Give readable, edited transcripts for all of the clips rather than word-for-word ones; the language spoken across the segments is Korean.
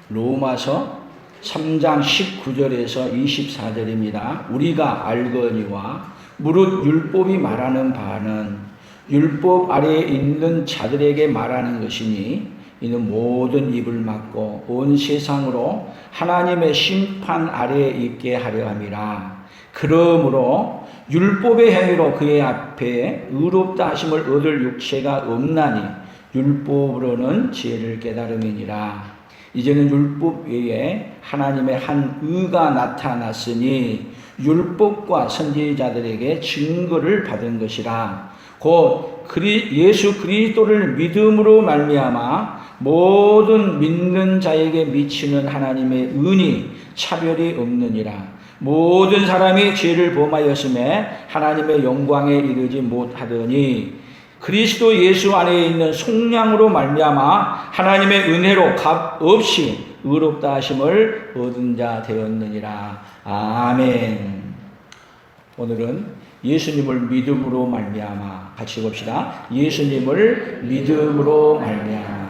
로마서 3장 19절에서 24절입니다. 우리가 알거니와 무릇 율법이 말하는 바는 율법 아래에 있는 자들에게 말하는 것이니 이는 모든 입을 막고 온 세상으로 하나님의 심판 아래에 있게 하려 함이라. 그러므로 율법의 행위로 그의 앞에 의롭다 하심을 얻을 육체가 없나니 율법으로는 지혜를 깨달음이니라. 이제는 율법 외에 하나님의 한 의가 나타났으니 율법과 선지자들에게 증거를 받은 것이라. 곧 예수 그리스도를 믿음으로 말미암아 모든 믿는 자에게 미치는 하나님의 은이 차별이 없느니라. 모든 사람이 죄를 범하였음에 하나님의 영광에 이르지 못하더니 그리스도 예수 안에 있는 속량으로 말미암아 하나님의 은혜로 값 없이 의롭다 하심을 얻은 자 되었느니라. 아멘. 오늘은 예수님을 믿음으로 말미암아 같이 봅시다. 예수님을 믿음으로 말미암아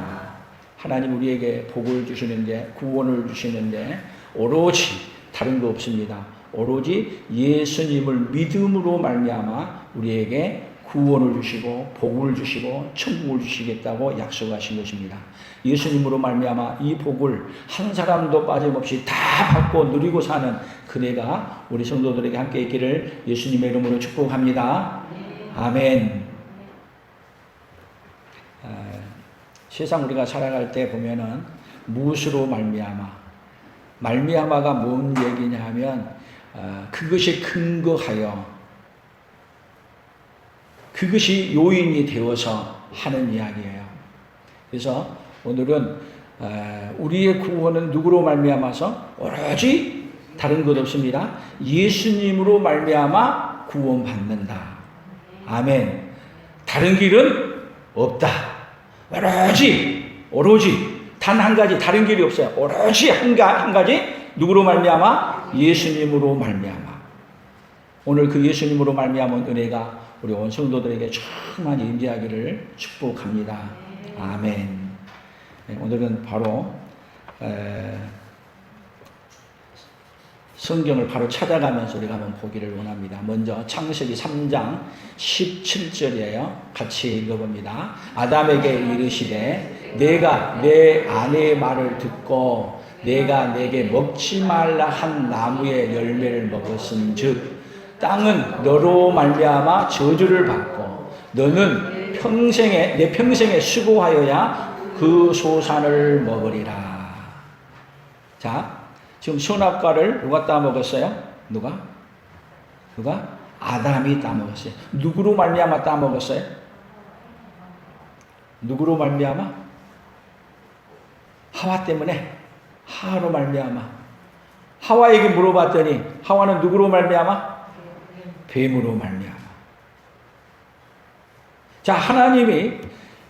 하나님 우리에게 복을 주시는데 구원을 주시는데 오로지 다른 거 없습니다. 오로지 예수님을 믿음으로 말미암아 우리에게 구원을 주시고 복을 주시고 천국을 주시겠다고 약속하신 것입니다. 예수님으로 말미암아 이 복을 한 사람도 빠짐없이 다 받고 누리고 사는 그네가 우리 성도들에게 함께 있기를 예수님의 이름으로 축복합니다. 아멘. 세상 우리가 살아갈 때 보면은 무엇으로 말미암아가 뭔 얘기냐 하면 그것이 근거하여 그것이 요인이 되어서 하는 이야기예요. 그래서 오늘은 우리의 구원은 누구로 말미암아서 오로지 다른 것 없습니다. 예수님으로 말미암아 구원받는다. 아멘. 다른 길은 없다. 오로지 단 한 가지 다른 길이 없어요. 오로지 한 가지 누구로 말미암아? 예수님으로 말미암아. 오늘 그 예수님으로 말미암은 은혜가 우리 온 성도들에게 충만히 임재하기를 축복합니다. 아멘. 오늘은 바로 성경을 바로 찾아가면서 우리가 한번 보기를 원합니다. 먼저 창세기 3장 17절이에요. 같이 읽어봅니다. 아담에게 이르시되 내가 내 아내의 말을 듣고 내가 내게 먹지 말라 한 나무의 열매를 먹었은즉 땅은 너로 말미암아 저주를 받고 너는 내 평생에 수고하여야 그 소산을 먹으리라. 자, 지금 선악과를 누가 따먹었어요? 누가? 아담이 따먹었어요. 누구로 말미암아 따먹었어요? 누구로 말미암아? 하와 때문에. 하와로 말미암아. 하와에게 물어봤더니 하와는 누구로 말미암아? 뱀으로 말미암아. 자, 하나님이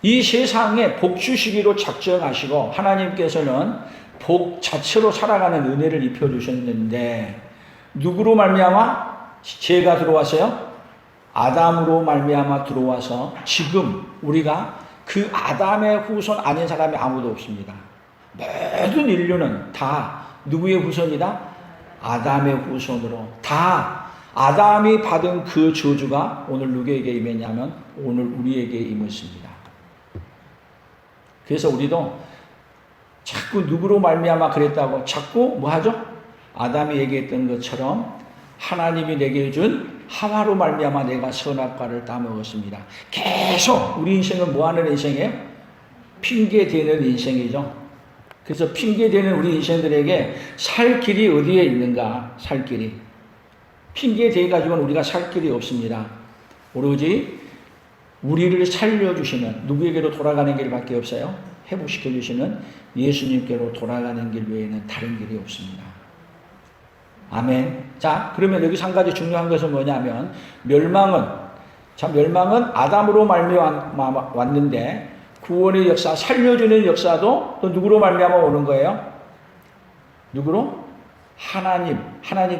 이 세상에 복 주시기로 작정하시고 하나님께서는 복 자체로 살아가는 은혜를 입혀주셨는데 누구로 말미암아 죄가 들어왔어요? 아담으로 말미암아 들어와서 지금 우리가 그 아담의 후손 아닌 사람이 아무도 없습니다. 모든 인류는 다 누구의 후손이다? 아담의 후손으로 다 아담이 받은 그 저주가 오늘 누구에게 임했냐면 오늘 우리에게 임했습니다. 그래서 우리도 자꾸 누구로 말미암아 그랬다고 자꾸 뭐 하죠? 아담이 얘기했던 것처럼 하나님이 내게 준 하와로 말미암아 내가 선악과를 따먹었습니다. 계속 우리 인생은 뭐 하는 인생이에요? 핑계대는 인생이죠. 그래서 핑계대는 우리 인생들에게 살 길이 어디에 있는가? 살 길이. 핑계대가지고는 우리가 살 길이 없습니다. 오로지 우리를 살려주시는 누구에게로 돌아가는 길밖에 없어요. 회복시켜주시는 예수님께로 돌아가는 길 외에는 다른 길이 없습니다. 아멘. 자, 그러면 여기서 한 가지 중요한 것은 뭐냐면 멸망은 아담으로 말미암아 왔는데 구원의 역사, 살려주는 역사도 또 누구로 말미암아 오는 거예요? 누구로? 하나님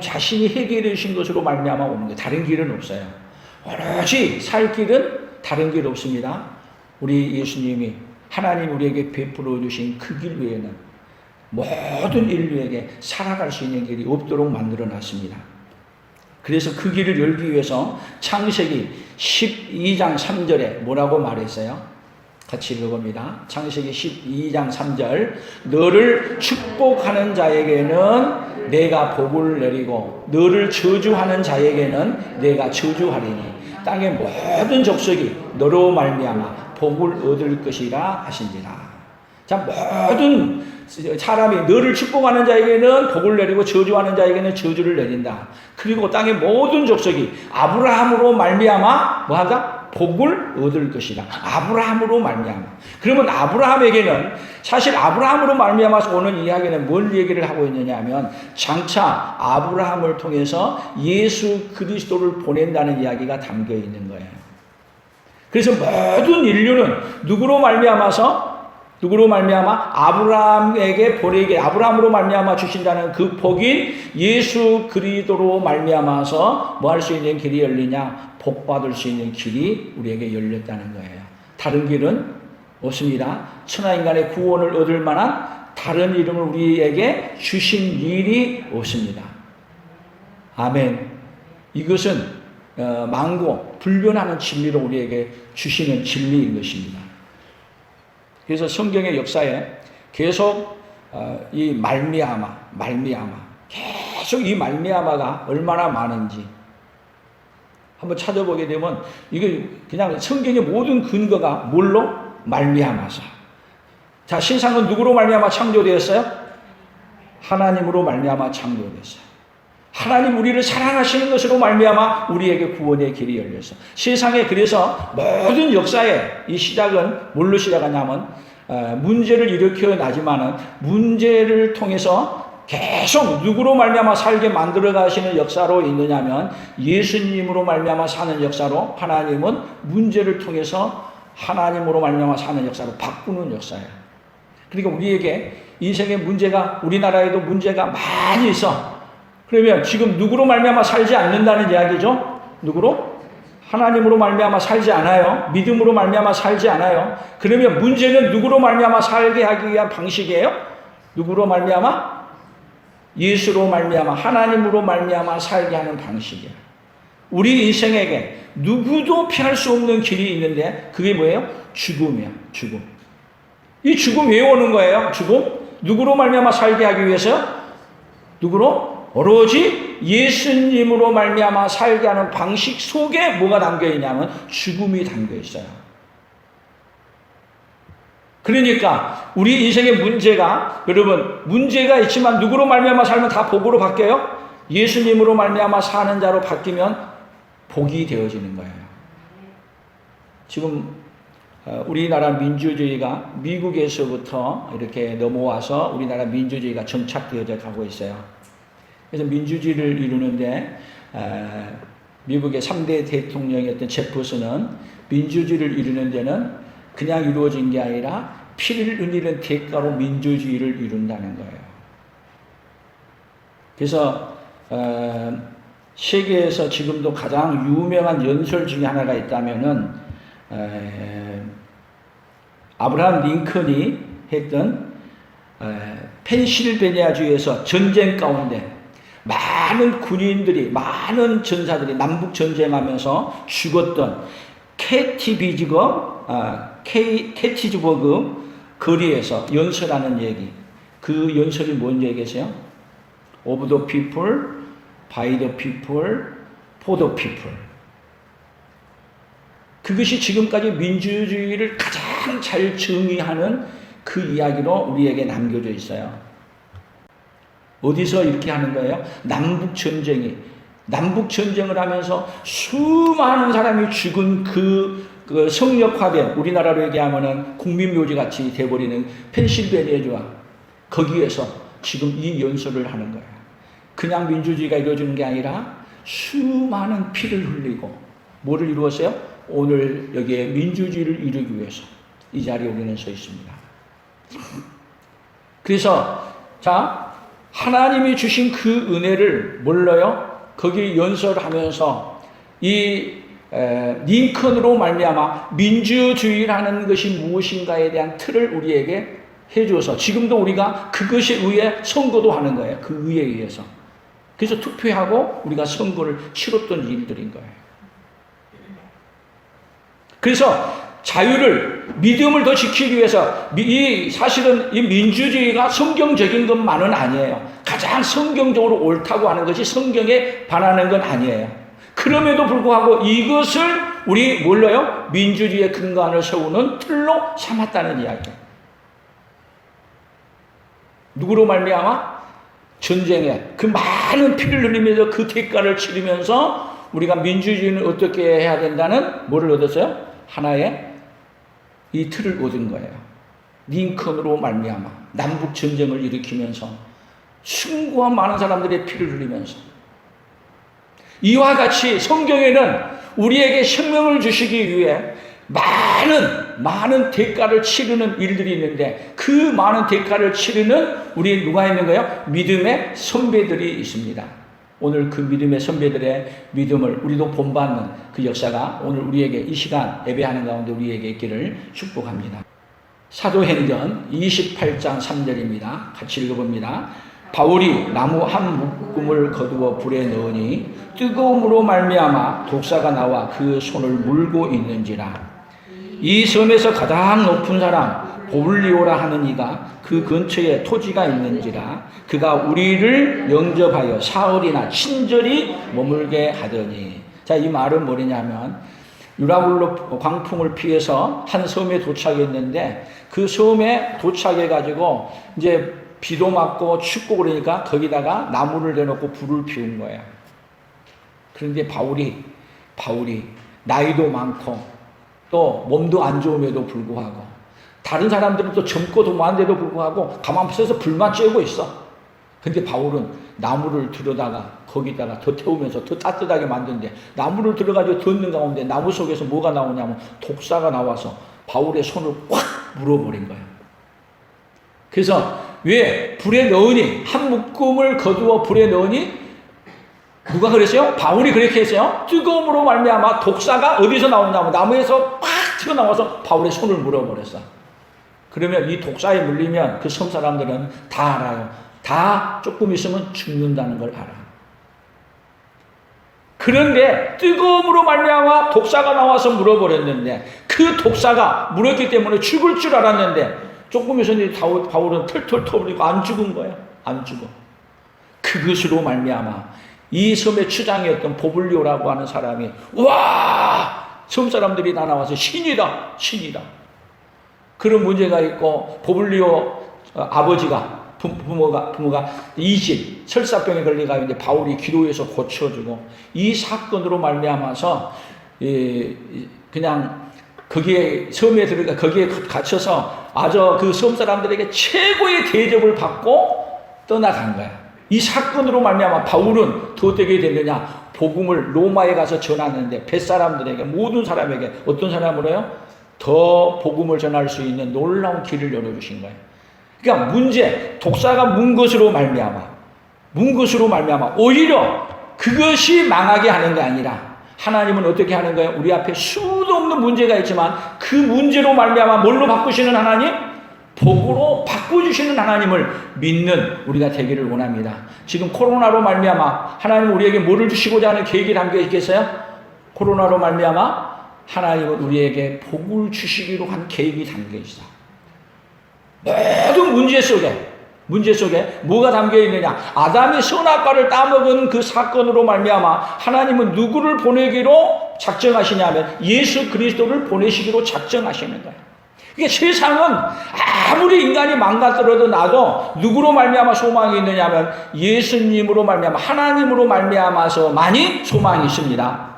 자신이 해결해 주신 것으로 말미암아 오는 거예요. 다른 길은 없어요. 오로지 살 길은 다른 길 없습니다. 우리 예수님이 하나님 우리에게 베풀어 주신 그 길 외에는 모든 인류에게 살아갈 수 있는 길이 없도록 만들어 놨습니다. 그래서 그 길을 열기 위해서 창세기 12장 3절에 뭐라고 말했어요? 같이 읽어봅니다. 창세기 12장 3절. 너를 축복하는 자에게는 내가 복을 내리고 너를 저주하는 자에게는 내가 저주하리니 땅의 모든 족속이 너로 말미암아 복을 얻을 것이라 하신지라. 자, 모든 사람이 너를 축복하는 자에게는 복을 내리고 저주하는 자에게는 저주를 내린다. 그리고 땅의 모든 족속이 아브라함으로 말미암아 뭐한다? 복을 얻을 것이다. 아브라함으로 말미암아. 그러면 아브라함에게는 사실 아브라함으로 말미암아서 오는 이야기는 뭘 얘기를 하고 있느냐 하면 장차 아브라함을 통해서 예수 그리스도를 보낸다는 이야기가 담겨 있는 거예요. 그래서 모든 인류는 누구로 말미암아 아브라함에게 보내게 아브라함으로 말미암아 주신다는 그 복인 예수 그리스도로 말미암아서 뭐 할 수 있는 길이 열리냐? 복 받을 수 있는 길이 우리에게 열렸다는 거예요. 다른 길은 없습니다. 천하인간의 구원을 얻을 만한 다른 이름을 우리에게 주신 일이 없습니다. 아멘. 이것은 만고 불변하는 진리로 우리에게 주시는 진리인 것입니다. 그래서 성경의 역사에 계속 이 말미암아 계속 이 말미암아가 얼마나 많은지 한번 찾아보게 되면 이게 그냥 성경의 모든 근거가 뭘로? 말미암아서. 자, 세상은 누구로 말미암아 창조되었어요? 하나님으로 말미암아 창조됐어요. 하나님 우리를 사랑하시는 것으로 말미암아 우리에게 구원의 길이 열렸어. 세상에 그래서 모든 역사의 이 시작은 뭘로 시작하냐면 문제를 일으켜 나지만은 문제를 통해서 계속 누구로 말미암아 살게 만들어 가시는 역사로 있느냐면 예수님으로 말미암아 사는 역사로 하나님은 문제를 통해서 하나님으로 말미암아 사는 역사로 바꾸는 역사예요. 그러니까 우리에게 인생의 문제가 우리나라에도 문제가 많이 있어. 그러면 지금 누구로 말미암아 살지 않는다는 이야기죠? 누구로? 하나님으로 말미암아 살지 않아요. 믿음으로 말미암아 살지 않아요. 그러면 문제는 누구로 말미암아 살게 하기 위한 방식이에요? 누구로 말미암아? 예수로 말미암아 하나님으로 말미암아 살게 하는 방식이에요. 우리 인생에게 누구도 피할 수 없는 길이 있는데 그게 뭐예요? 죽음이에요. 죽음. 이 죽음 왜 오는 거예요? 죽음? 누구로 말미암아 살게 하기 위해서요? 누구로? 오로지 예수님으로 말미암아 살게 하는 방식 속에 뭐가 담겨 있냐면 죽음이 담겨 있어요. 그러니까 우리 인생의 문제가 여러분 문제가 있지만 누구로 말미암아 살면 다 복으로 바뀌어요? 예수님으로 말미암아 사는 자로 바뀌면 복이 되어지는 거예요. 지금 우리나라 민주주의가 미국에서부터 이렇게 넘어와서 우리나라 민주주의가 정착되어져 가고 있어요. 그래서 민주주의를 이루는데 미국의 3대 대통령이었던 제퍼슨은 민주주의를 이루는 데는 그냥 이루어진 게 아니라 피를 흘리는 대가로 민주주의를 이룬다는 거예요. 그래서 세계에서 지금도 가장 유명한 연설 중에 하나가 있다면은 아브라함 링컨이 했던 펜실베니아주에서 전쟁 가운데 많은 군인들이 많은 전사들이 남북 전쟁하면서 죽었던 캐티즈버그 거리에서 연설하는 얘기. 그 연설이 뭔지 얘기하세요? Of the people, by the people, for the people. 그것이 지금까지 민주주의를 가장 잘 정의하는 그 이야기로 우리에게 남겨져 있어요. 어디서 이렇게 하는 거예요? 남북전쟁을 하면서 수많은 사람이 죽은 그 성역화된 우리나라로 얘기하면은 국민묘지같이 돼버리는 펜실베니아주와 거기에서 지금 이 연설을 하는 거예요. 그냥 민주주의가 이루어지는 게 아니라 수많은 피를 흘리고 뭐를 이루었어요? 오늘 여기에 민주주의를 이루기 위해서 이 자리에 우리는 서 있습니다. 그래서 자 하나님이 주신 그 은혜를 몰라요? 거기 연설하면서 이 링컨으로 말미암아 민주주의라는 것이 무엇인가에 대한 틀을 우리에게 해줘서 지금도 우리가 그것에 의해 선거도 하는 거예요. 그 의에 의해서. 그래서 투표하고 우리가 선거를 치렀던 일들인 거예요. 그래서 자유를, 믿음을 더 지키기 위해서 사실은 이 민주주의가 성경적인 것만은 아니에요. 가장 성경적으로 옳다고 하는 것이 성경에 반하는 건 아니에요. 그럼에도 불구하고 이것을 우리 뭘로요? 민주주의의 근간을 세우는 틀로 삼았다는 이야기예요. 누구로 말미암아? 전쟁에 그 많은 피를 흘리면서 그 대가를 치르면서 우리가 민주주의는 어떻게 해야 된다는 뭐를 얻었어요? 하나의 이 틀을 얻은 거예요. 링컨으로 말미암아 남북 전쟁을 일으키면서 숭고한 많은 사람들의 피를 흘리면서 이와 같이 성경에는 우리에게 생명을 주시기 위해 많은 대가를 치르는 일들이 있는데 그 많은 대가를 치르는 우리 누가 있는 거예요? 믿음의 선배들이 있습니다. 오늘 그 믿음의 선배들의 믿음을 우리도 본받는 그 역사가 오늘 우리에게 이 시간 예배하는 가운데 우리에게 있기를 축복합니다. 사도행전 28장 3절입니다. 같이 읽어봅니다. 바울이 나무 한 묶음을 거두어 불에 넣으니 뜨거움으로 말미암아 독사가 나와 그 손을 물고 있는지라. 이 섬에서 가장 높은 사람 보블리오라 하는 이가 그 근처에 토지가 있는지라. 그가 우리를 영접하여 사흘이나 친절히 머물게 하더니. 자, 이 말은 뭐냐면 유라굴로 광풍을 피해서 한 섬에 도착했는데 그 섬에 도착해가지고 이제 비도 맞고 춥고 그러니까 거기다가 나무를 내놓고 불을 피운 거예요. 그런데 바울이 나이도 많고 또 몸도 안 좋음에도 불구하고 다른 사람들은 또 젊고 도모한데도 불구하고 가만 서서 불만 쬐고 있어. 근데 바울은 나무를 들여다가 거기다가 더 태우면서 더 따뜻하게 만드는데 나무를 들어가지고 덮는 가운데 나무 속에서 뭐가 나오냐면 독사가 나와서 바울의 손을 꽉 물어버린 거예요. 그래서 왜 불에 넣으니 한 묶음을 거두어 불에 넣으니 누가 그랬어요? 바울이 그렇게 했어요. 뜨거움으로 말미암아 독사가 어디서 나오냐면 나무에서 팍 튀어나와서 바울의 손을 물어버렸어. 그러면 이 독사에 물리면 그 섬 사람들은 다 알아요. 다 조금 있으면 죽는다는 걸 알아. 그런데 뜨거움으로 말미암아 독사가 나와서 물어버렸는데 그 독사가 물었기 때문에 죽을 줄 알았는데 조금 있었는데 바울은 털털 터버리고 안 죽은 거야. 안 죽어. 그것으로 말미암아 이 섬의 추장이었던 보블리오라고 하는 사람이 와! 섬 사람들이 다 나와서 신이다. 그런 문제가 있고 보블리오 아버지가 부모가 이집 설사병에 걸려가 있는데 바울이 기도해서 고쳐주고 이 사건으로 말미암아서 그냥 거기에 섬에 들어가 거기에 갇혀서 아주 그 섬 사람들에게 최고의 대접을 받고 떠나간 거야. 이 사건으로 말미암아 바울은 어떻게 되느냐? 복음을 로마에 가서 전하는데 뱃사람들에게 모든 사람에게 어떤 사람으로요? 더 복음을 전할 수 있는 놀라운 길을 열어주신 거예요. 그러니까 독사가 문 것으로 말미암아 오히려 그것이 망하게 하는 게 아니라 하나님은 어떻게 하는 거예요? 우리 앞에 수도 없는 문제가 있지만 그 문제로 말미암아 뭘로 바꾸시는 하나님? 복으로 바꿔주시는 하나님을 믿는 우리가 되기를 원합니다. 지금 코로나로 말미암아 하나님은 우리에게 뭐를 주시고자 하는 계획이 담겨 있겠어요? 코로나로 말미암아 하나님은 우리에게 복을 주시기로 한 계획이 담겨 있어. 모든 문제 속에 뭐가 담겨 있느냐? 아담이 선악과를 따먹은 그 사건으로 말미암아 하나님은 누구를 보내기로 작정하시냐면 예수 그리스도를 보내시기로 작정하시는 거예요. 이게 세상은 아무리 인간이 망가뜨려도 나도 누구로 말미암아 소망이 있느냐면 예수님으로 말미암아 하나님으로 말미암아서만이 소망이 있습니다.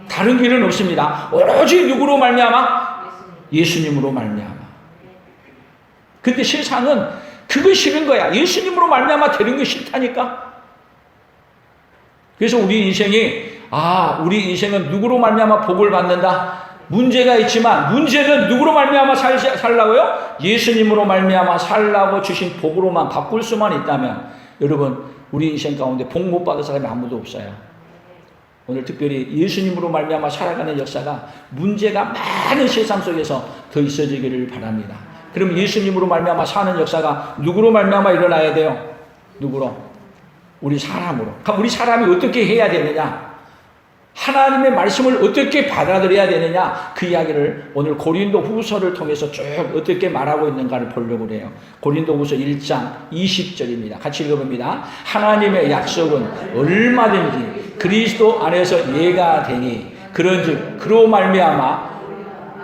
다른 길은 없습니다. 오로지 누구로 말미암아? 예수님으로 말미암아. 근데 세상은 그거 싫은 거야. 예수님으로 말미암아 되는 거 싫다니까. 그래서 우리 인생은 누구로 말미암아 복을 받는다. 문제가 있지만 문제는 누구로 말미암아 살라고요? 예수님으로 말미암아 살라고 주신 복으로만 바꿀 수만 있다면 여러분 우리 인생 가운데 복 못 받을 사람이 아무도 없어요. 오늘 특별히 예수님으로 말미암아 살아가는 역사가 문제가 많은 세상 속에서 더 있어지기를 바랍니다. 그럼 예수님으로 말미암아 사는 역사가 누구로 말미암아 일어나야 돼요? 누구로? 우리 사람으로. 그럼 우리 사람이 어떻게 해야 되느냐? 하나님의 말씀을 어떻게 받아들여야 되느냐? 그 이야기를 오늘 고린도 후서를 통해서 쭉 어떻게 말하고 있는가를 보려고 해요. 고린도 후서 1장 20절입니다. 같이 읽어봅니다. 하나님의 약속은 얼마든지 그리스도 안에서 예가 되니 그런즉 그로 말미암아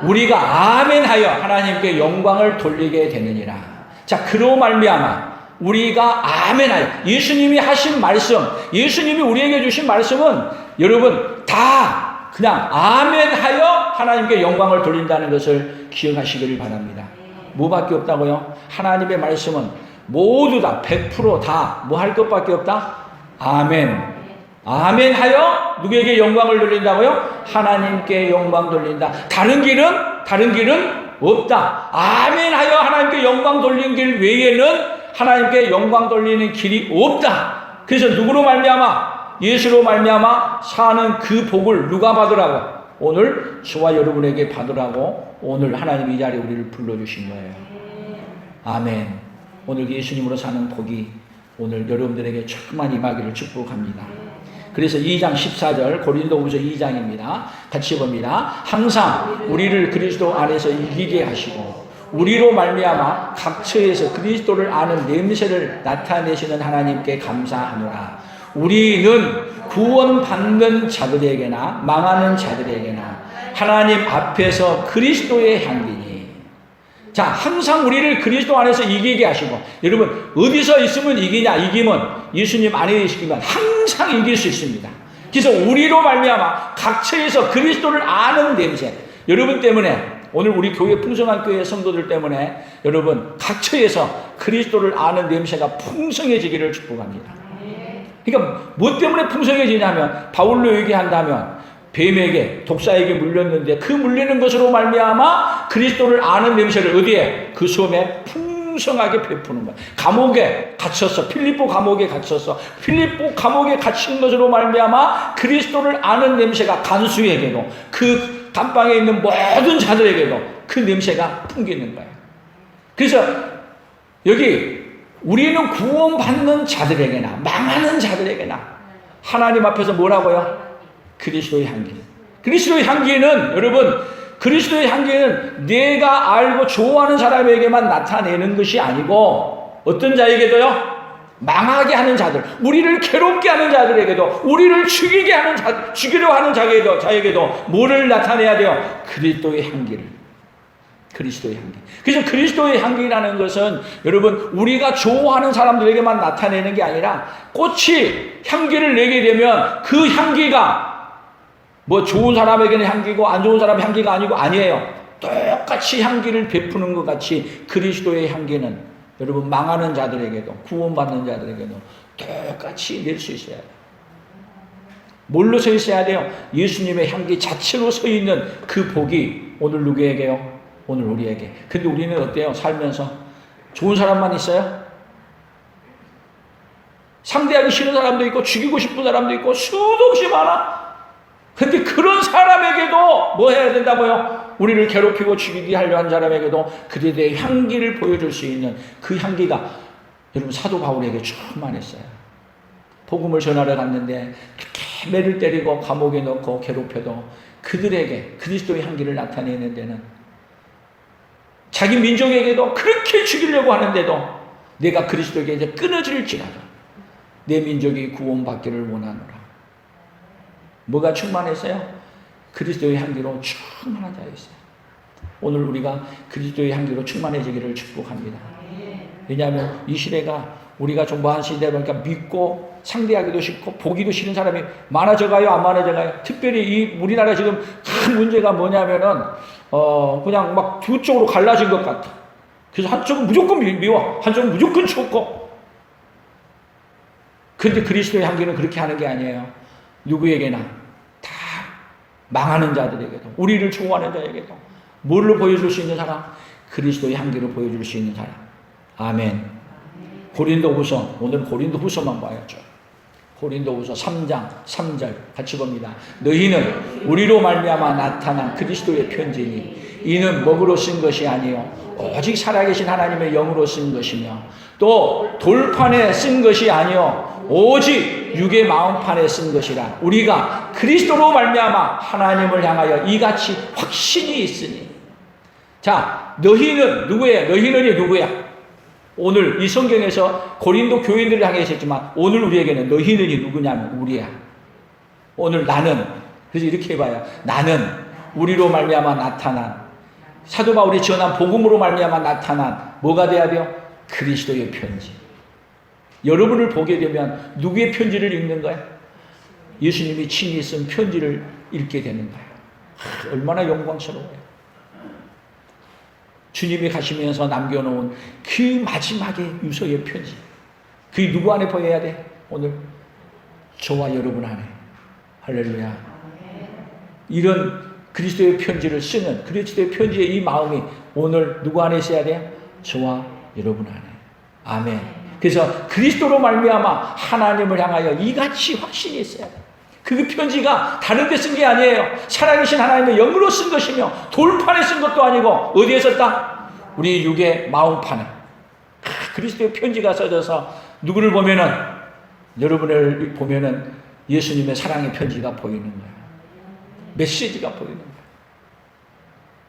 우리가 아멘하여 하나님께 영광을 돌리게 되느니라. 자, 그로 말미암아 우리가 아멘하여 예수님이 하신 말씀, 예수님이 우리에게 주신 말씀은 여러분 다 그냥 아멘하여 하나님께 영광을 돌린다는 것을 기억하시기를 바랍니다. 뭐밖에 없다고요? 하나님의 말씀은 모두 다 100% 다 뭐 할 것밖에 없다? 아멘. 아멘하여 누구에게 영광을 돌린다고요? 하나님께 영광 돌린다. 다른 길은 없다. 아멘하여 하나님께 영광 돌리는 길 외에는 하나님께 영광 돌리는 길이 없다. 그래서 누구로 말미암아? 예수로 말미암아 사는 그 복을 누가 받으라고? 오늘 저와 여러분에게 받으라고 오늘 하나님 이 자리에 우리를 불러주신 거예요. 아멘. 오늘 예수님으로 사는 복이 오늘 여러분들에게 조금만 임하기를 축복합니다. 그래서 2장 14절 고린도후서 2장입니다. 같이 봅니다. 항상 우리를 그리스도 안에서 이기게 하시고 우리로 말미암아 각처에서 그리스도를 아는 냄새를 나타내시는 하나님께 감사하노라. 우리는 구원받는 자들에게나 망하는 자들에게나 하나님 앞에서 그리스도의 향기니. 자, 항상 우리를 그리스도 안에서 이기게 하시고, 여러분 어디서 있으면 이기냐? 이기면 예수님 안에 계시면 항상 이길 수 있습니다. 그래서 우리로 말미암아 각처에서 그리스도를 아는 냄새, 여러분 때문에 오늘 우리 교회 풍성한 교회 성도들 때문에 여러분 각처에서 그리스도를 아는 냄새가 풍성해지기를 축복합니다. 그러니까 뭐 때문에 풍성해지냐면 바울로 얘기한다면 뱀에게 독사에게 물렸는데 그 물리는 것으로 말미암아 그리스도를 아는 냄새를 어디에? 그 섬에 풍성하게 베푸는 거야. 감옥에 갇혔어. 필리포 감옥에 갇혔어. 필리포 감옥에 갇힌 것으로 말미암아 그리스도를 아는 냄새가 간수에게도 그 감방에 있는 모든 자들에게도 그 냄새가 풍기는 거예요. 그래서 여기 우리는 구원받는 자들에게나 망하는 자들에게나 하나님 앞에서 뭐라고요? 그리스도의 향기. 그리스도의 향기는 여러분 그리스도의 향기는 내가 알고 좋아하는 사람에게만 나타내는 것이 아니고 어떤 자에게도요? 망하게 하는 자들, 우리를 괴롭게 하는 자들에게도, 우리를 죽이게 하는 자, 죽이려 하는 자에게도 뭐를 나타내야 돼요? 그리스도의 향기를. 그리스도의 향기. 그래서 그리스도의 향기라는 것은 여러분 우리가 좋아하는 사람들에게만 나타내는 게 아니라 꽃이 향기를 내게 되면 그 향기가 뭐 좋은 사람에게는 향기고 안 좋은 사람의 향기가 아니고 아니에요. 똑같이 향기를 베푸는 것 같이 그리스도의 향기는 여러분 망하는 자들에게도 구원받는 자들에게도 똑같이 낼 수 있어야 돼요. 뭘로 서 있어야 돼요? 예수님의 향기 자체로 서 있는 그 복이 오늘 누구에게요? 오늘 우리에게. 근데 우리는 어때요? 살면서 좋은 사람만 있어요? 상대하기 싫은 사람도 있고 죽이고 싶은 사람도 있고 수도 없이 많아. 근데 그런 사람에게도 뭐 해야 된다고요? 우리를 괴롭히고 죽이게 하려 한 사람에게도 그에 대해 향기를 보여줄 수 있는 그 향기가 여러분 사도 바울에게 충만했어요. 복음을 전하러 갔는데 그렇게 매를 때리고 감옥에 넣고 괴롭혀도 그들에게 그리스도의 향기를 나타내는 데는 자기 민족에게도 그렇게 죽이려고 하는데도 내가 그리스도에게 이제 끊어질지라도 내 민족이 구원받기를 원하노라. 뭐가 충만했어요? 그리스도의 향기로 충만한 자였어요. 오늘 우리가 그리스도의 향기로 충만해지기를 축복합니다. 왜냐하면 이 시대가 우리가 정보한 시대다 보니까 믿고 상대하기도 싫고 보기도 싫은 사람이 많아져가요? 안 많아져가요? 특별히 이 우리나라 지금 큰 문제가 뭐냐면은 그냥 막 두 쪽으로 갈라진 것 같아. 그래서 한쪽은 무조건 미워, 한쪽은 무조건 좋고. 그런데 그리스도의 향기는 그렇게 하는 게 아니에요. 누구에게나 다 망하는 자들에게도 우리를 좋아하는 자에게도 뭘로 보여줄 수 있는 사람? 그리스도의 향기로 보여줄 수 있는 사람. 아멘. 고린도후서, 오늘 고린도후서만 봐야죠. 고린도후서 3장 3절 같이 봅니다. 너희는 우리로 말미암아 나타난 그리스도의 편지니 이는 먹으로 쓴 것이 아니요 오직 살아계신 하나님의 영으로 쓴 것이며 또 돌판에 쓴 것이 아니요 오직 육의 마음판에 쓴 것이라. 우리가 그리스도로 말미암아 하나님을 향하여 이같이 확신이 있으니. 자, 너희는 누구예요? 너희는이 누구야? 오늘 이 성경에서 고린도 교인들을 향해 했지만 오늘 우리에게는 너희는이 누구냐면 우리야. 오늘 나는, 그래서 이렇게 해봐요. 나는 우리로 말미암아 나타난, 사도 바울이 전한 복음으로 말미암아 나타난 뭐가 돼야 돼요? 그리스도의 편지. 여러분을 보게 되면 누구의 편지를 읽는 거야? 예수님이 친히 쓴 편지를 읽게 되는 거예요. 얼마나 영광스러워요. 주님이 가시면서 남겨놓은 그 마지막의 유서의 편지. 그게 누구 안에 보여야 돼? 오늘 저와 여러분 안에. 할렐루야. 이런 그리스도의 편지를 쓰는 그리스도의 편지의 이 마음이 오늘 누구 안에 있어야 돼요? 저와 여러분 안에. 아멘. 그래서 그리스도로 말미암아 하나님을 향하여 이같이 확신이 있어야 돼요. 그 편지가 다른 데 쓴 게 아니에요. 살아계신 하나님의 영으로 쓴 것이며 돌판에 쓴 것도 아니고 어디에 썼다? 우리 육의 마음판에. 그리스도의 편지가 써져서 누구를 보면은, 여러분을 보면은 예수님의 사랑의 편지가 보이는 거예요. 메시지가 보이는 거예요.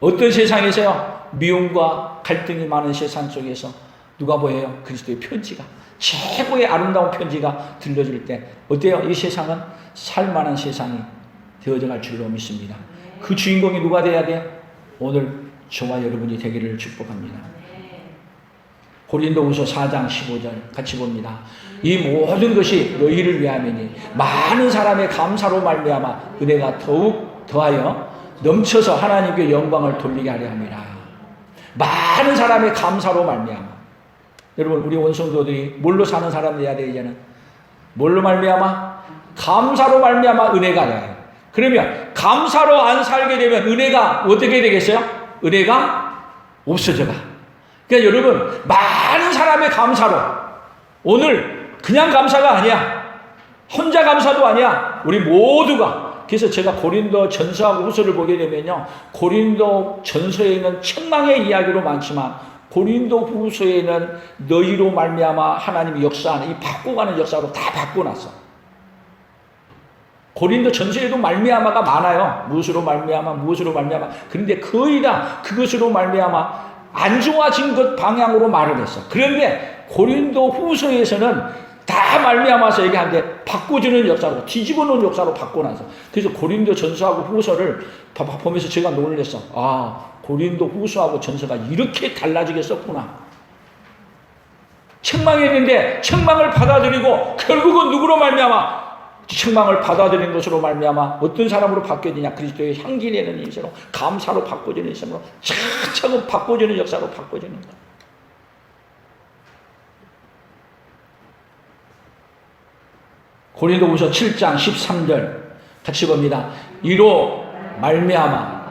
어떤 세상에서요? 미움과 갈등이 많은 세상 속에서 누가 보여요? 그리스도의 편지가, 최고의 아름다운 편지가 들려줄 때 어때요? 이 세상은 살만한 세상이 되어져 갈 줄로 믿습니다. 그 주인공이 누가 돼야 돼요? 오늘 저와 여러분이 되기를 축복합니다. 고린도후서 4장 15절 같이 봅니다. 이 모든 것이 너희를 위함이니 많은 사람의 감사로 말미암아 은혜가 더욱 더하여 넘쳐서 하나님께 영광을 돌리게 하려 함이라. 많은 사람의 감사로 말미암아. 여러분, 우리 원성도들이 뭘로 사는 사람들이야 돼? 이제는 뭘로 말미암아? 감사로 말미암아 은혜가 돼요. 그러면 감사로 안 살게 되면 은혜가 어떻게 되겠어요? 은혜가 없어져가. 그러니까 여러분, 많은 사람의 감사로, 오늘 그냥 감사가 아니야. 혼자 감사도 아니야. 우리 모두가. 그래서 제가 고린도 전서하고 후서를 보게 되면요, 고린도 전서에는 책망의 이야기로 많지만 고린도 후서에는 너희로 말미암아 하나님이 역사하는, 이 바꿔가는 역사로 다 바꿔놨어. 고린도 전서에도 말미암아가 많아요. 무엇으로 말미암아, 무엇으로 말미암아. 그런데 거의 다 그것으로 말미암아 안 좋아진 것 방향으로 말을 했어. 그런데 고린도 후서에서는 다 말미암아서 얘기하는데 바꿔주는 역사로, 뒤집어놓은 역사로 바꿔놔서. 그래서 고린도 전서하고 후서를 보면서 제가 놀랐어. 아, 고린도 후서하고 전서가 이렇게 달라지게 썼구나. 책망했는데 책망을 받아들이고 결국은 누구로 말미암아? 책망을 받아들인 것으로 말미암아 어떤 사람으로 바뀌어지냐? 그리스도의 향기 내는 인생으로, 감사로 바꿔지는 인생으로, 차차고 바꿔지는 역사로 바꿔지는 것. 고린도후서 7장 13절 같이 봅니다. 이로 말미암아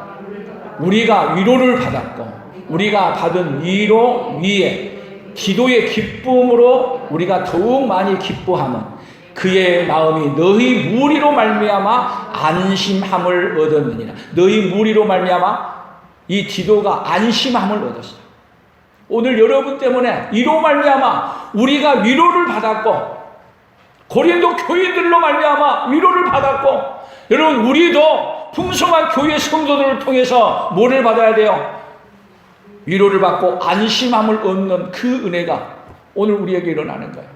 우리가 위로를 받았고 우리가 받은 위로 위에 기도의 기쁨으로 우리가 더욱 많이 기뻐함은 그의 마음이 너희 무리로 말미암아 안심함을 얻었느니라. 너희 무리로 말미암아 이 디도가 안심함을 얻었어요. 오늘 여러분 때문에 이로 말미암아 우리가 위로를 받았고 고린도 교인들로 말미암아 위로를 받았고, 여러분 우리도 풍성한 교회 성도들을 통해서 뭐를 받아야 돼요? 위로를 받고 안심함을 얻는 그 은혜가 오늘 우리에게 일어나는 거예요.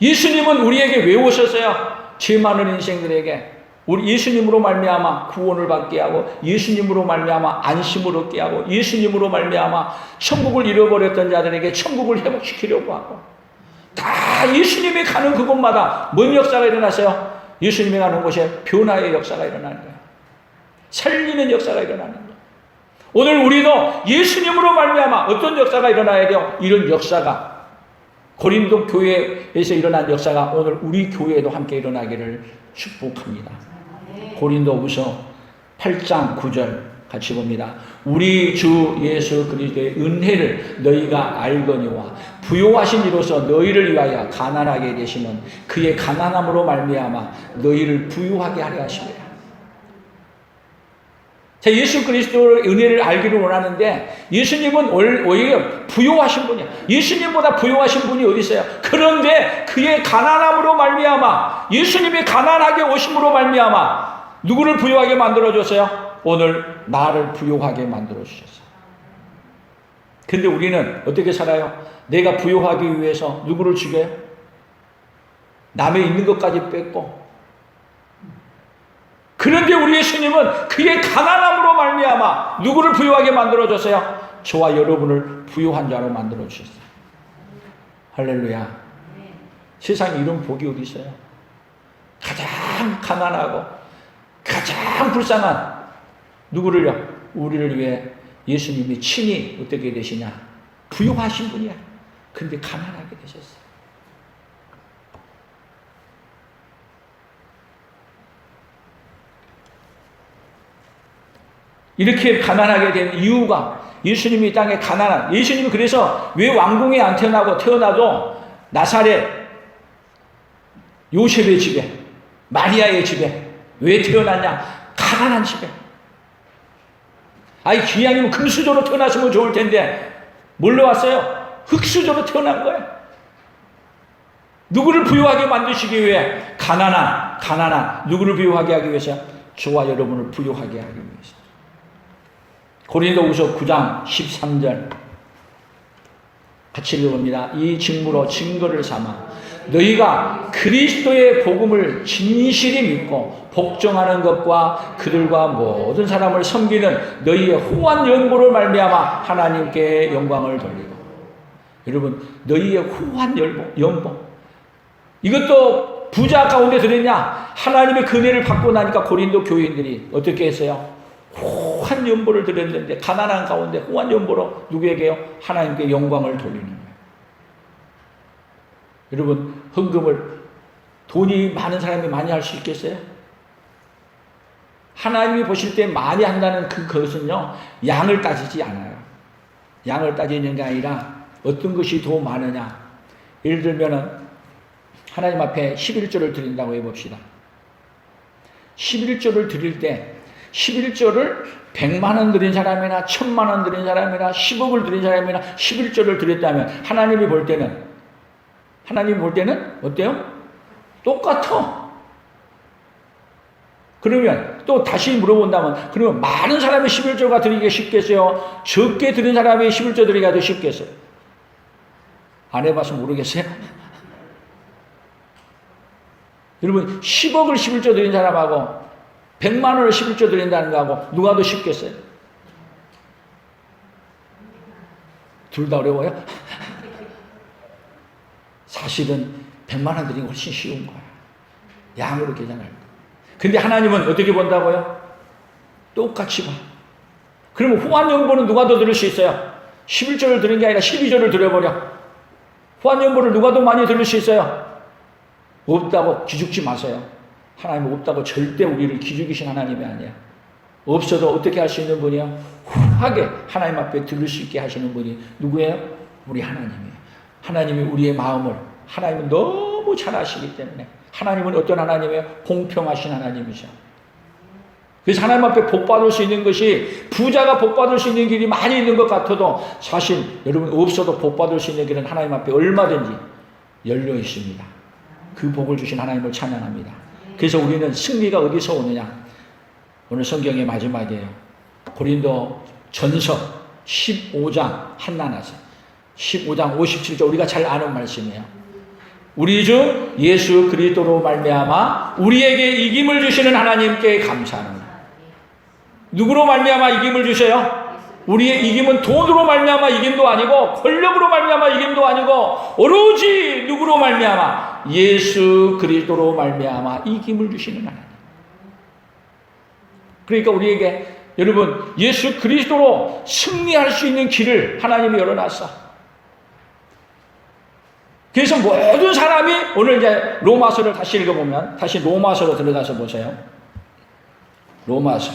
예수님은 우리에게 왜 오셨어요? 죄 많은 인생들에게 우리 예수님으로 말미암아 구원을 받게 하고, 예수님으로 말미암아 안심을 얻게 하고, 예수님으로 말미암아 천국을 잃어버렸던 자들에게 천국을 회복시키려고 하고, 다 예수님이 가는 그곳마다 뭔 역사가 일어났어요? 예수님이 가는 곳에 변화의 역사가 일어나는 거예요. 살리는 역사가 일어나는 거예요. 오늘 우리도 예수님으로 말미암아 어떤 역사가 일어나야 돼요? 이런 역사가, 고린도 교회에서 일어난 역사가 오늘 우리 교회에도 함께 일어나기를 축복합니다. 고린도후서 8장 9절 같이 봅니다. 우리 주 예수 그리스도의 은혜를 너희가 알거니와 부요하신 이로서 너희를 위하여 가난하게 되시는 그의 가난함으로 말미암아 너희를 부유하게 하려 하심이라. 자, 예수 그리스도의 은혜를 알기를 원하는데 예수님은 오히려 부요하신 분이야. 예수님보다 부요하신 분이 어디 있어요? 그런데 그의 가난함으로 말미암아, 예수님이 가난하게 오심으로 말미암아 누구를 부요하게 만들어줬어요? 오늘 나를 부요하게 만들어주셨어요. 근데 우리는 어떻게 살아요? 내가 부요하기 위해서 누구를 죽여요? 남의 있는 것까지 뺏고. 그런데 우리 예수님은 그의 가난함으로 말미암아 누구를 부유하게 만들어줬어요? 저와 여러분을 부유한 자로 만들어주셨어요. 할렐루야. 세상에 이런 복이 어디 있어요? 가장 가난하고 가장 불쌍한 누구를요? 우리를 위해 예수님이 친히 어떻게 되시냐? 부유하신 분이야. 근데 가난하게 되셨어요. 이렇게 가난하게 된 이유가 예수님이 이 땅에 가난한, 예수님이 그래서 왜 왕궁에 안 태어나도 나사렛 요셉의 집에, 마리아의 집에 왜 태어났냐? 가난한 집에. 아이, 기왕이면 금수저로 태어났으면 좋을 텐데 뭘로 왔어요? 흙수저로 태어난 거예요. 누구를 부유하게 만드시기 위해? 가난한 누구를 부유하게 하기 위해서? 저와 여러분을 부유하게 하기 위해서. 고린도후서 9장 13절 같이 읽어봅니다. 이 직무로 증거를 삼아 너희가 그리스도의 복음을 진실히 믿고 복종하는 것과 그들과 모든 사람을 섬기는 너희의 후한 연보를 말미암아 하나님께 영광을 돌리고. 여러분, 너희의 후한 연보, 이것도 부자 가운데 들었냐? 하나님의 은혜를 받고 나니까 고린도 교인들이 어떻게 했어요? 후한 연보를 드렸는데 가난한 가운데 후한 연보로 누구에게요? 하나님께 영광을 돌리는 거예요. 여러분, 헌금을 돈이 많은 사람이 많이 할 수 있겠어요? 하나님이 보실 때 많이 한다는 그것은요, 양을 따지지 않아요. 양을 따지는 게 아니라 어떤 것이 더 많으냐. 예를 들면은 하나님 앞에 11조를 드린다고 해봅시다. 11조를 드릴 때 11조를 100만 원 드린 사람이나 1000만 원 드린 사람이나 10억을 드린 사람이나 11조를 드렸다면 하나님이 볼 때는 어때요? 똑같아. 그러면 또 다시 물어본다면, 그러면 많은 사람이 11조가 드리기가 쉽겠어요? 적게 드린 사람이 11조 드리기가 더 쉽겠어요? 안 해봐서 모르겠어요? 여러분, 10억을 11조 드린 사람하고 100만 원을 11조 드린다는 거하고 누가 더 쉽겠어요? 둘 다 어려워요? 사실은 100만 원 드리는 게 훨씬 쉬운 거야. 양으로 계산할 때. 근데 하나님은 어떻게 본다고요? 똑같이 봐. 그러면 후한연보는 누가 더 들을 수 있어요? 11조를 드린 게 아니라 12조를 드려버려. 후한연보를 누가 더 많이 들을 수 있어요? 없다고 기죽지 마세요. 하나님은 없다고 절대 우리를 기죽이신 하나님이 아니야. 없어도 어떻게 할 수 있는 분이요? 후하게 하나님 앞에 들을 수 있게 하시는 분이 누구예요? 우리 하나님이에요. 하나님이 우리의 마음을, 하나님은 너무 잘 아시기 때문에. 하나님은 어떤 하나님이에요? 공평하신 하나님이죠. 그래서 하나님 앞에 복 받을 수 있는 것이, 부자가 복 받을 수 있는 길이 많이 있는 것 같아도 사실 여러분 없어도 복 받을 수 있는 길은 하나님 앞에 얼마든지 열려 있습니다. 그 복을 주신 하나님을 찬양합니다. 그래서 우리는 승리가 어디서 오느냐? 오늘 성경의 마지막이에요. 고린도 전서 15장 한나나서 15장 57절, 우리가 잘 아는 말씀이에요. 우리 주 예수 그리스도로 말미암아 우리에게 이김을 주시는 하나님께 감사합니다. 누구로 말미암아 이김을 주셔요? 우리의 이김은 돈으로 말미암아 이김도 아니고 권력으로 말미암아 이김도 아니고 오로지 누구로 말미암아? 예수 그리스도로 말미암아 이김을 주시는 하나님. 그러니까 우리에게 여러분 예수 그리스도로 승리할 수 있는 길을 하나님이 열어놨어. 그래서 모든 사람이 오늘 이제 로마서를 다시 읽어보면, 다시 로마서로 들어가서 보세요. 로마서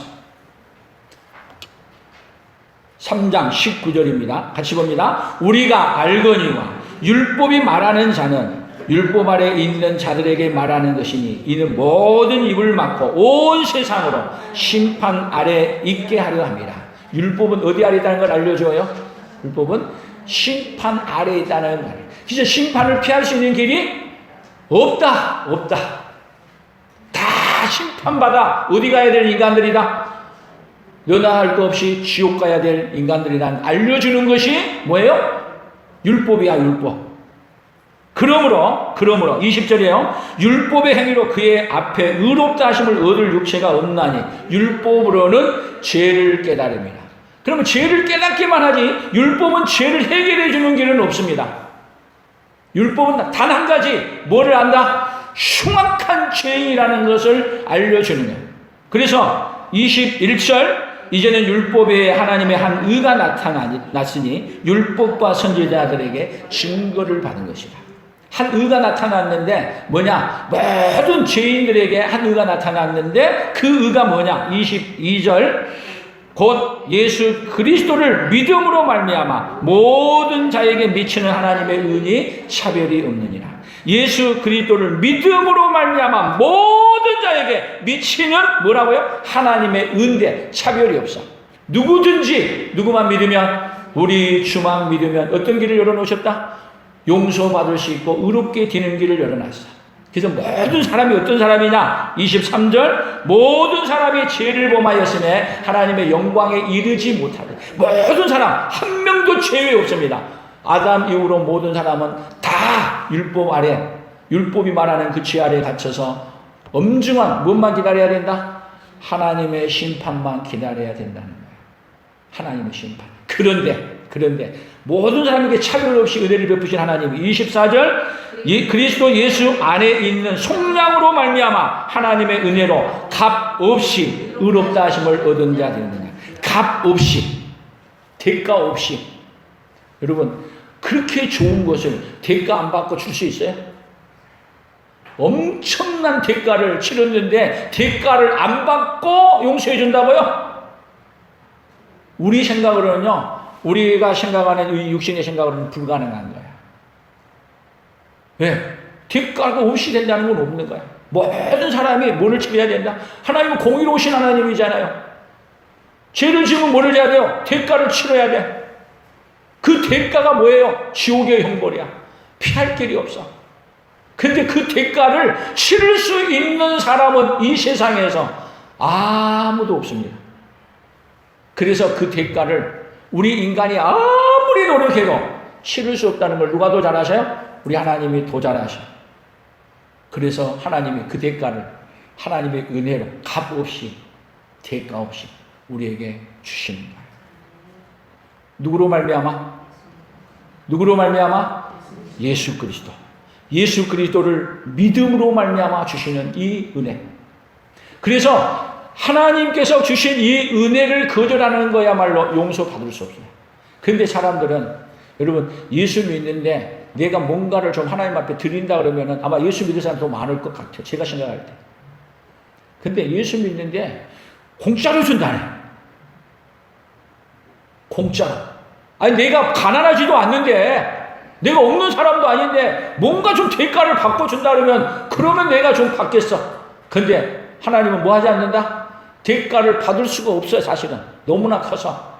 3장 19절입니다. 같이 봅니다. 우리가 알거니와 율법이 말하는 자는 율법 아래 있는 자들에게 말하는 것이니 이는 모든 입을 막고 온 세상으로 심판 아래 있게 하려 합니다. 율법은 어디 아래 있다는 걸 알려줘요? 율법은 심판 아래 있다는 말. 진짜 심판을 피할 수 있는 길이 없다. 다 심판받아 어디 가야 될 인간들이다. 너나 할 것 없이 지옥 가야 될 인간들이란 알려주는 것이 뭐예요? 율법이야, 율법. 그러므로 20절이에요. 율법의 행위로 그의 앞에 의롭다 하심을 얻을 육체가 없나니 율법으로는 죄를 깨달음이라. 그러면 죄를 깨닫기만 하지 율법은 죄를 해결해 주는 길은 없습니다. 율법은 단 한 가지 뭐를 안다? 흉악한 죄인이라는 것을 알려주는 거예요. 그래서 21절 이제는 율법에 하나님의 한 의가 나타났으니 율법과 선지자들에게 증거를 받은 것이다. 한 의가 나타났는데 뭐냐? 모든 죄인들에게 한 의가 나타났는데 그 의가 뭐냐? 22절 곧 예수 그리스도를 믿음으로 말미암아 모든 자에게 미치는 하나님의 은이 차별이 없느니라. 예수 그리스도를 믿음으로 말미암아 모든 자에게 미치는 뭐라고요? 하나님의 은대 차별이 없어. 누구든지 누구만 믿으면 우리 주만 믿으면 어떤 길을 열어놓으셨다? 용서받을 수 있고 의롭게 되는 길을 열어놨어. 그래서 모든 사람이 어떤 사람이냐? 23절 모든 사람이 죄를 범하였음에 하나님의 영광에 이르지 못하리. 모든 사람 한 명도 죄에 없습니다. 아담 이후로 모든 사람은 다 율법 아래, 율법이 말하는 그 죄 아래 갇혀서 엄중한 무엇만 기다려야 된다? 하나님의 심판만 기다려야 된다는 거예요. 하나님의 심판. 그런데 모든 사람에게 차별 없이 은혜를 베푸신 하나님이 24절 그리스도 예수 안에 있는 속량으로 말미암아 하나님의 은혜로 값 없이 의롭다 하심을 얻은 자 되느냐. 값 없이, 대가 없이. 여러분 그렇게 좋은 것을 대가 안 받고 줄 수 있어요? 엄청난 대가를 치렀는데 대가를 안 받고 용서해 준다고요? 우리 생각으로는요, 우리가 생각하는 이 육신의 생각으로는 불가능한 거야. 왜? 대가가 없이 된다는 건 없는 거야. 모든 사람이 뭐를 치러야 된다? 하나님은 공의로우신 하나님이잖아요. 죄를 지으면 뭐를 해야 돼요? 대가를 치러야 돼. 그 대가가 뭐예요? 지옥의 형벌이야. 피할 길이 없어. 근데 그 대가를 치를 수 있는 사람은 이 세상에서 아무도 없습니다. 그래서 그 대가를 우리 인간이 아무리 노력해도 치를 수 없다는 걸 누가 더 잘 아세요? 우리 하나님이 더 잘 아셔. 그래서 하나님이 그 대가를 하나님의 은혜로 값 없이 대가 없이 우리에게 주시는 거예요. 누구로 말미암아? 예수 그리스도. 예수 그리스도를 믿음으로 말미암아 주시는 이 은혜. 그래서 하나님께서 주신 이 은혜를 거절하는 거야말로 용서받을 수 없어요. 그런데 사람들은 여러분 예수 믿는데 내가 뭔가를 좀 하나님 앞에 드린다 그러면은 아마 예수 믿는 사람 더 많을 것 같아요. 제가 생각할 때. 근데 예수 믿는데 공짜로 준다네. 공짜로. 아니 내가 가난하지도 않는데 내가 없는 사람도 아닌데 뭔가 좀 대가를 받고 준다 그러면 내가 좀 받겠어. 근데 하나님은 뭐 하지 않는다? 대가를 받을 수가 없어요. 사실은 너무나 커서.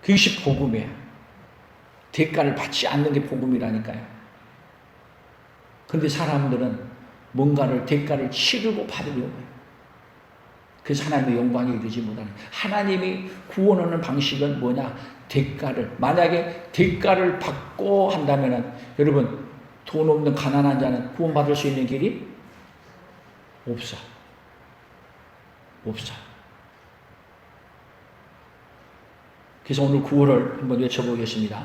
그것이 복음이에요. 대가를 받지 않는 게 복음이라니까요. 근데 사람들은 뭔가를 대가를 치르고 받으려고 해요. 그래서 하나님의 영광에 이르지 못하는. 하나님이 구원하는 방식은 뭐냐? 대가를, 만약에 대가를 받고 한다면은 여러분 돈 없는 가난한 자는 구원받을 수 있는 길이 없어. 그래서 오늘 구호를 한번 외쳐보겠습니다.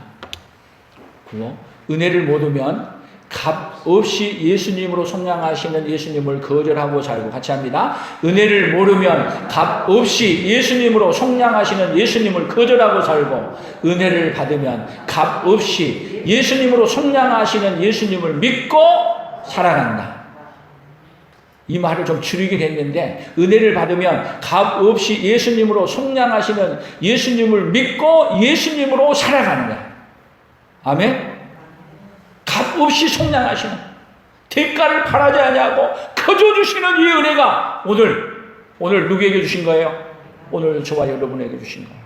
구호. 은혜를 모두면 값 없이 예수님으로 속량하시는 예수님을 거절하고 살고. 같이 합니다. 은혜를 모르면 값 없이 예수님으로 속량하시는 예수님을 거절하고 살고, 은혜를 받으면 값 없이 예수님으로 속량하시는 예수님을 믿고 살아간다. 이 말을 좀 줄이긴 했는데, 은혜를 받으면 값 없이 예수님으로 속량하시는 예수님을 믿고 예수님으로 살아가는 거야. 아멘? 값 없이 속량하시는, 대가를 바라지 아니하고 거저 주시는 이 은혜가 오늘 누구에게 주신 거예요? 오늘 저와 여러분에게 주신 거예요.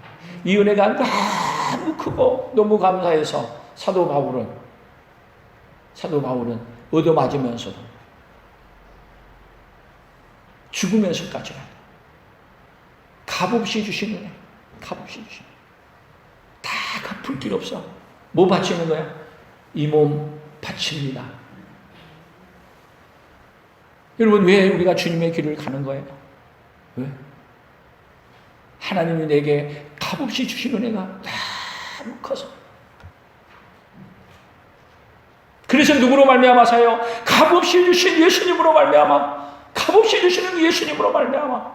이 은혜가 너무 크고 너무 감사해서 사도 바울은 얻어맞으면서도 죽으면서까지 값없이 주신 은혜, 값없이 주신 다 갚을 길 없어. 뭐 바치는 거야? 이 몸 바칩니다. 여러분, 왜 우리가 주님의 길을 가는 거예요? 왜? 하나님이 내게 값없이 주신 은혜가 너무 커서. 그래서 누구로 말미암아 사요? 값없이 주신 예수님으로 말미암아, 값없이 주시는 예수님으로 말미암아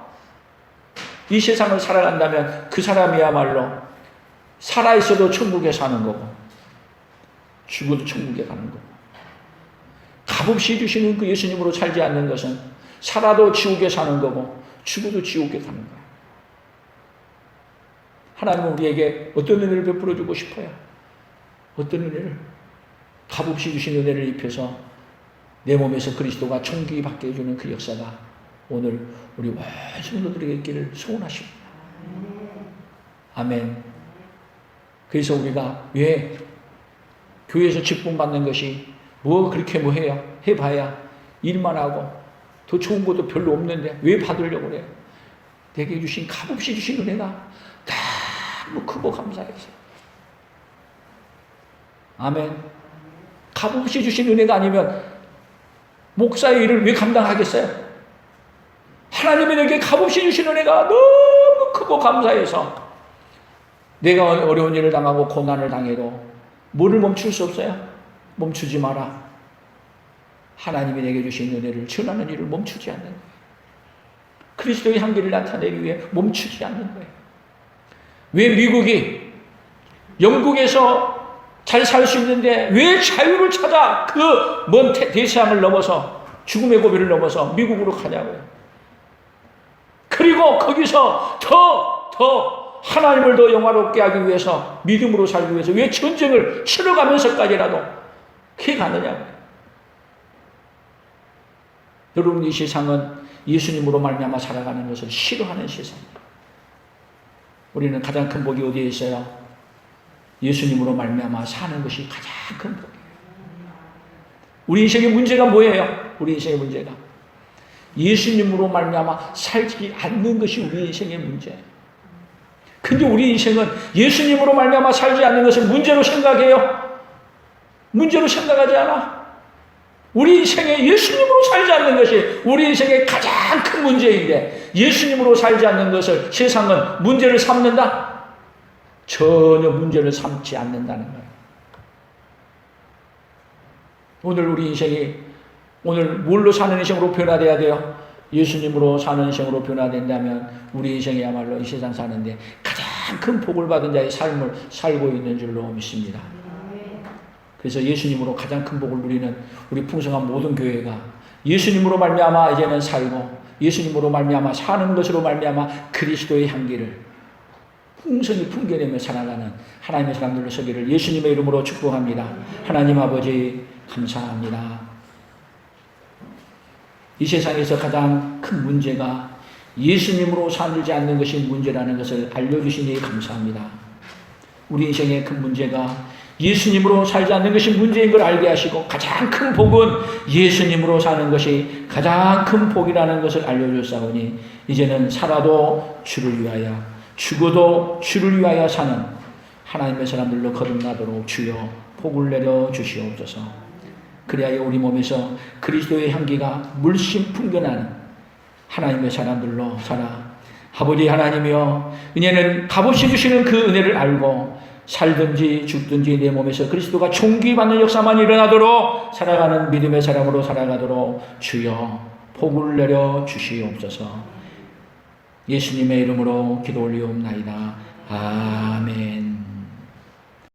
이 세상을 살아간다면 그 사람이야말로 살아있어도 천국에 사는 거고 죽어도 천국에 가는 거고, 값없이 주시는 그 예수님으로 살지 않는 것은 살아도 지옥에 사는 거고 죽어도 지옥에 가는 거야. 하나님은 우리에게 어떤 은혜를 베풀어 주고 싶어요? 어떤 은혜를? 값없이 주신 은혜를 입혀서 내 몸에서 그리스도가 총기 받게 해주는 그 역사가 오늘 우리 모든 성도들에게 있기를 소원하십니다. 아멘. 그래서 우리가 왜 교회에서 직분 받는 것이 뭐 그렇게 뭐 해요? 해봐야 일만 하고 더 좋은 것도 별로 없는데 왜 받으려고 그래요? 내게 주신 값없이 주신 은혜가 너무 크고 감사해서. 아멘. 값없이 주신 은혜가 아니면 목사의 일을 왜 감당하겠어요? 하나님이 내게 값없이 주신 은혜가 너무 크고 감사해서 내가 어려운 일을 당하고 고난을 당해도 뭐를 멈출 수 없어요? 멈추지 마라. 하나님이 내게 주신 은혜를 전하는 일을 멈추지 않는 거예요. 그리스도의 향기를 나타내기 위해 멈추지 않는 거예요. 왜 미국이 영국에서 잘 살 수 있는데 왜 자유를 찾아 그 먼 대서양을 넘어서 죽음의 고비를 넘어서 미국으로 가냐고요. 그리고 거기서 더 하나님을 더 영화롭게 하기 위해서, 믿음으로 살기 위해서 왜 전쟁을 치러가면서까지라도 그렇게 가느냐고요. 여러분, 이 세상은 예수님으로 말미암아 살아가는 것을 싫어하는 세상입니다. 우리는 가장 큰 복이 어디에 있어요? 예수님으로 말미암아 사는 것이 가장 큰 복이에요. 우리 인생의 문제가 뭐예요? 우리 인생의 문제가 예수님으로 말미암아 살지 않는 것이 우리 인생의 문제예요. 근데 우리 인생은 예수님으로 말미암아 살지 않는 것을 문제로 생각해요? 문제로 생각하지 않아. 우리 인생에 예수님으로 살지 않는 것이 우리 인생의 가장 큰 문제인데, 예수님으로 살지 않는 것을 세상은 문제를 삼는다? 전혀 문제를 삼지 않는다는 거예요. 오늘 우리 인생이 오늘 뭘로 사는 인생으로 변화돼야 돼요? 예수님으로 사는 인생으로 변화된다면 우리 인생이야말로 이 세상 사는데 가장 큰 복을 받은 자의 삶을 살고 있는 줄로 믿습니다. 그래서 예수님으로 가장 큰 복을 누리는 우리 풍성한 모든 교회가 예수님으로 말미암아 이제는 살고, 예수님으로 말미암아 사는 것으로 말미암아 그리스도의 향기를 풍성히 풍겨내며 살아가는 하나님의 사람들로 서기를 예수님의 이름으로 축복합니다. 하나님 아버지 감사합니다. 이 세상에서 가장 큰 문제가 예수님으로 살지 않는 것이 문제라는 것을 알려주시니 감사합니다. 우리 인생의 큰 문제가 예수님으로 살지 않는 것이 문제인 걸 알게 하시고, 가장 큰 복은 예수님으로 사는 것이 가장 큰 복이라는 것을 알려주사오니 이제는 살아도 주를 위하여, 죽어도 주를 위하여 사는 하나님의 사람들로 거듭나도록 주여 복을 내려 주시옵소서. 그리하여 우리 몸에서 그리스도의 향기가 물씬 풍겨나는 하나님의 사람들로 살아 아버지 하나님이여, 은혜는 값없이 주시는 그 은혜를 알고 살든지 죽든지 내 몸에서 그리스도가 총기받는 역사만 일어나도록 살아가는 믿음의 사람으로 살아가도록 주여 복을 내려 주시옵소서. 예수님의 이름으로 기도 올리옵나이다. 아멘.